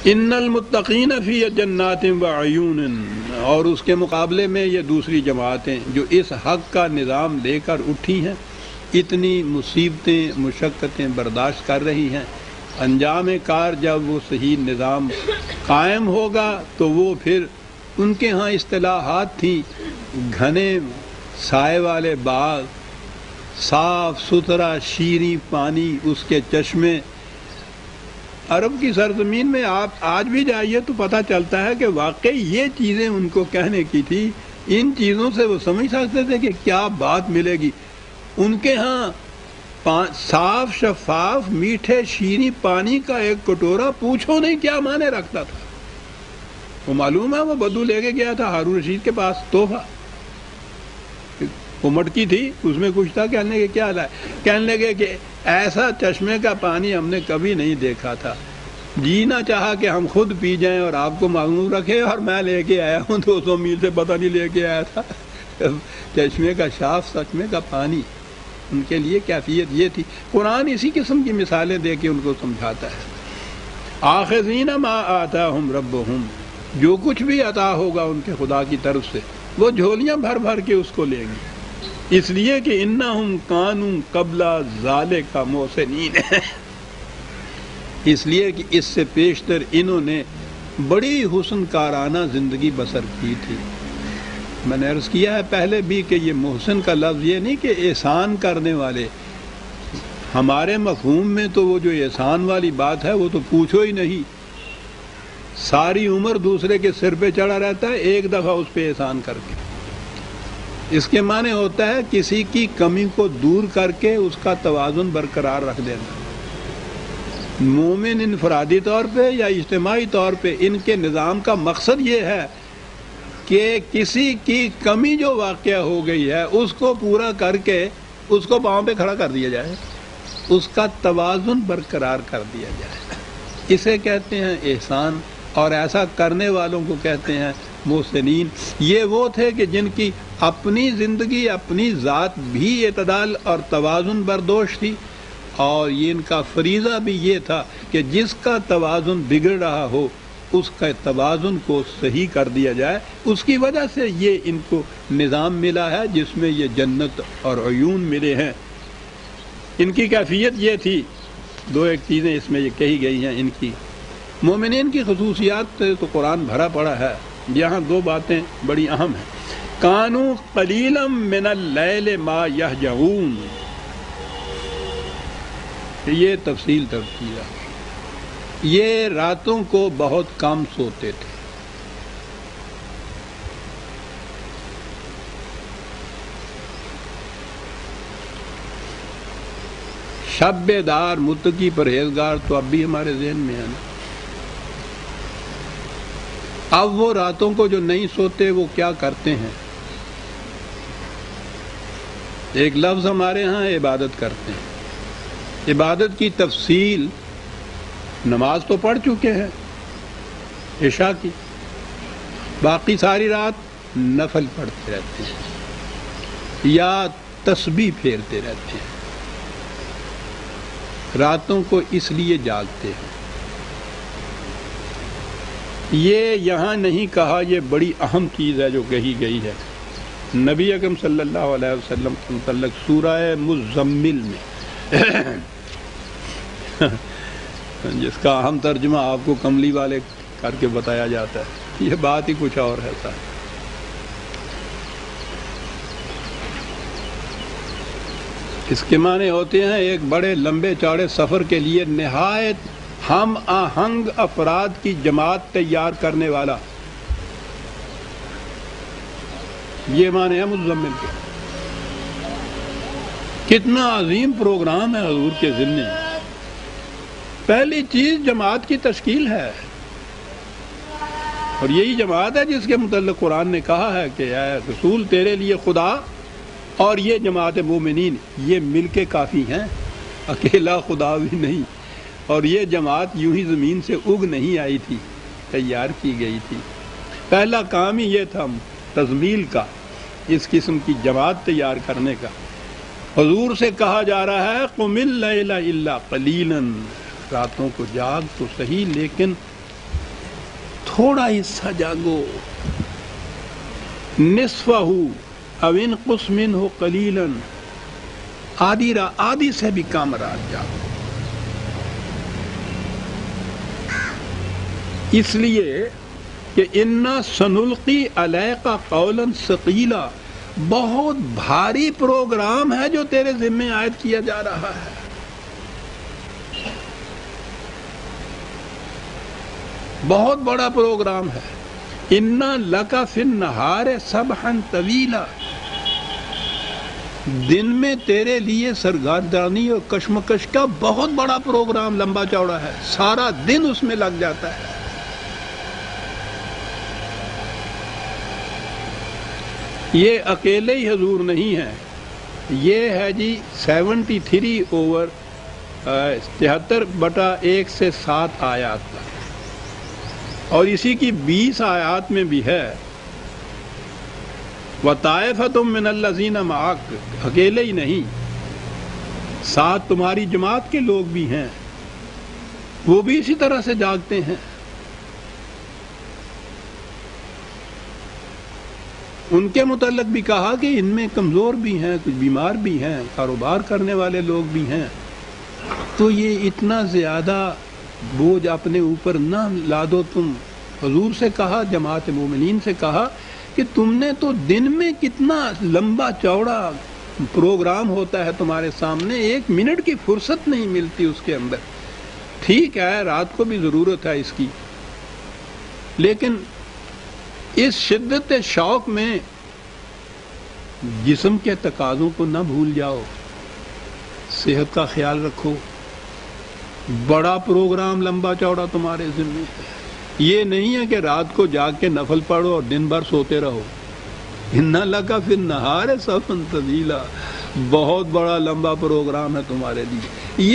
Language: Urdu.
ان المتقین فی جنات وعیون، اور اس کے مقابلے میں یہ دوسری جماعتیں جو اس حق کا نظام لے کر اٹھی ہیں، اتنی مصیبتیں مشقتیں برداشت کر رہی ہیں، انجام کار جب وہ صحیح نظام قائم ہوگا تو وہ پھر ان کے ہاں اصطلاحات تھیں، گھنے سائے والے باغ، صاف ستھرا شیریں پانی، اس کے چشمے۔ عرب کی سرزمین میں آپ آج بھی جائیے تو پتہ چلتا ہے کہ واقعی یہ چیزیں ان کو کہنے کی تھی، ان چیزوں سے وہ سمجھ سکتے تھے کہ کیا بات ملے گی۔ ان کے ہاں صاف شفاف میٹھے شیریں پانی کا ایک کٹورا پوچھو نہیں کیا معنی رکھتا تھا۔ وہ معلوم ہے وہ بدو لے کے گیا تھا ہارون رشید کے پاس تحفہ، وہ مٹکی تھی اس میں کچھ تھا، کہنے کے کیا لائے، کہنے لگے کہ ایسا چشمے کا پانی ہم نے کبھی نہیں دیکھا تھا، جی نہ چاہا کہ ہم خود پی جائیں اور آپ کو معلوم رکھے، اور میں لے کے آیا ہوں 200 میل سے، پتہ نہیں لے کے آیا تھا چشمے کا صاف چشمے کا پانی۔ ان کے لیے کیفیت یہ تھی۔ قرآن اسی قسم کی مثالیں دے کے ان کو سمجھاتا ہے۔ آخذین ما آتاہم ربہم، جو کچھ بھی عطا ہوگا ان کے خدا کی طرف سے وہ جھولیاں بھر بھر کے اس کو لیں گے، اس لیے کہ انہم کانوا قبل ذالک محسنین، اس لیے کہ اس سے پیشتر انہوں نے بڑی حسن کارانہ زندگی بسر کی تھی۔ میں نے عرض کیا ہے پہلے بھی کہ یہ محسن کا لفظ یہ نہیں کہ احسان کرنے والے، ہمارے مفہوم میں تو وہ جو احسان والی بات ہے وہ تو پوچھو ہی نہیں، ساری عمر دوسرے کے سر پہ چڑھا رہتا ہے، ایک دفعہ اس پہ احسان کر کے۔ اس کے معنی ہوتا ہے کسی کی کمی کو دور کر کے اس کا توازن برقرار رکھ دینا۔ مومن انفرادی طور پہ یا اجتماعی طور پہ ان کے نظام کا مقصد یہ ہے کہ کسی کی کمی جو واقع ہو گئی ہے اس کو پورا کر کے اس کو پاؤں پہ کھڑا کر دیا جائے، اس کا توازن برقرار کر دیا جائے، اسے کہتے ہیں احسان، اور ایسا کرنے والوں کو کہتے ہیں محسنین۔ یہ وہ تھے کہ جن کی اپنی زندگی اپنی ذات بھی اعتدال اور توازن بردوش تھی، اور یہ ان کا فریضہ بھی یہ تھا کہ جس کا توازن بگڑ رہا ہو اس کا توازن کو صحیح کر دیا جائے۔ اس کی وجہ سے یہ ان کو نظام ملا ہے جس میں یہ جنت اور عیون ملے ہیں۔ ان کی کیفیت یہ تھی، دو ایک چیزیں اس میں یہ کہی گئی ہیں ان کی۔ مومنین کی خصوصیات تو قرآن بھرا پڑا ہے، یہاں دو باتیں بڑی اہم ہیں۔ کانوا قلیلا من اللیل ما یہجعون، یہ تفصیل تفصیل ہے، یہ راتوں کو بہت کم سوتے تھے۔ شب بیدار متقی پرہیزگار تو اب بھی ہمارے ذہن میں ہے نا۔ اب وہ راتوں کو جو نہیں سوتے وہ کیا کرتے ہیں؟ ایک لفظ ہمارے ہاں عبادت کرتے ہیں۔ عبادت کی تفصیل، نماز تو پڑھ چکے ہیں عشاء کی، باقی ساری رات نفل پڑھتے رہتے ہیں یا تسبیح پھیرتے رہتے ہیں، راتوں کو اس لیے جاگتے ہیں۔ یہ یہاں نہیں کہا، یہ بڑی اہم چیز ہے جو کہی گئی ہے نبی اکرم صلی اللہ علیہ وسلم کے متعلق سورہ مزمل میں جس کا اہم ترجمہ آپ کو کملی والے کر کے بتایا جاتا ہے، یہ بات ہی کچھ اور ہے صاحب۔ اس کے معنی ہوتے ہیں ایک بڑے لمبے چوڑے سفر کے لیے نہایت ہم آہنگ افراد کی جماعت تیار کرنے والا، یہ معنی ہے مزمل کے۔ کتنا عظیم پروگرام ہے حضور کے ذمے۔ پہلی چیز جماعت کی تشکیل ہے، اور یہی جماعت ہے جس کے متعلق قرآن نے کہا ہے کہ اے رسول تیرے لیے خدا اور یہ جماعت مومنین یہ مل کے کافی ہیں، اکیلا خدا بھی نہیں۔ اور یہ جماعت یوں ہی زمین سے اگ نہیں آئی تھی، تیار کی گئی تھی۔ پہلا کام ہی یہ تھا تزمیل کا، اس قسم کی جماعت تیار کرنے کا۔ حضور سے کہا جا رہا ہے قم اللیل الا قلیلا، راتوں کو جاگ تو صحیح لیکن تھوڑا حصہ جاگو، نصفہ او انقص منہ قلیلا، آدھی سے بھی کم رات جاگو۔ اس لیے کہ انا سنلقی علیک قولا ثقیلا، بہت بھاری پروگرام ہے جو تیرے ذمہ عائد کیا جا رہا ہے۔ بہت بڑا پروگرام ہے۔ انا لک فی النہار سبحا طویلا، دن میں تیرے لیے سرگردانی اور کشمکش کا بہت بڑا پروگرام لمبا چوڑا ہے، سارا دن اس میں لگ جاتا ہے۔ یہ اکیلے ہی حضور نہیں ہے، یہ ہے جی 73/73 سے 7 آیات تک، اور اسی کی 20 آیات میں بھی ہے وَطَائِفَةٌ مِّنَ الَّذِينَ مَعَكَ، اکیلے ہی نہیں، ساتھ تمہاری جماعت کے لوگ بھی ہیں، وہ بھی اسی طرح سے جاگتے ہیں۔ ان کے متعلق بھی کہا کہ ان میں کمزور بھی ہیں، کچھ بیمار بھی ہیں، کاروبار کرنے والے لوگ بھی ہیں، تو یہ اتنا زیادہ بوجھ اپنے اوپر نہ لادو تم۔ حضور سے کہا، جماعت مومنین سے کہا کہ تم نے تو دن میں کتنا لمبا چوڑا پروگرام ہوتا ہے تمہارے سامنے، 1 منٹ کی فرصت نہیں ملتی اس کے اندر۔ ٹھیک ہے رات کو بھی ضرورت ہے اس کی، لیکن اس شدت شوق میں جسم کے تقاضوں کو نہ بھول جاؤ، صحت کا خیال رکھو، بڑا پروگرام لمبا چوڑا تمہارے ذمہ ہے۔ یہ نہیں ہے کہ رات کو جاگ کے نفل پڑھو اور دن بھر سوتے رہو۔ اِنَّ لَكَ فِي النَّهَارِ سَبْحًا طَوِيلًا، بہت بڑا لمبا پروگرام ہے تمہارے لیے۔ یہ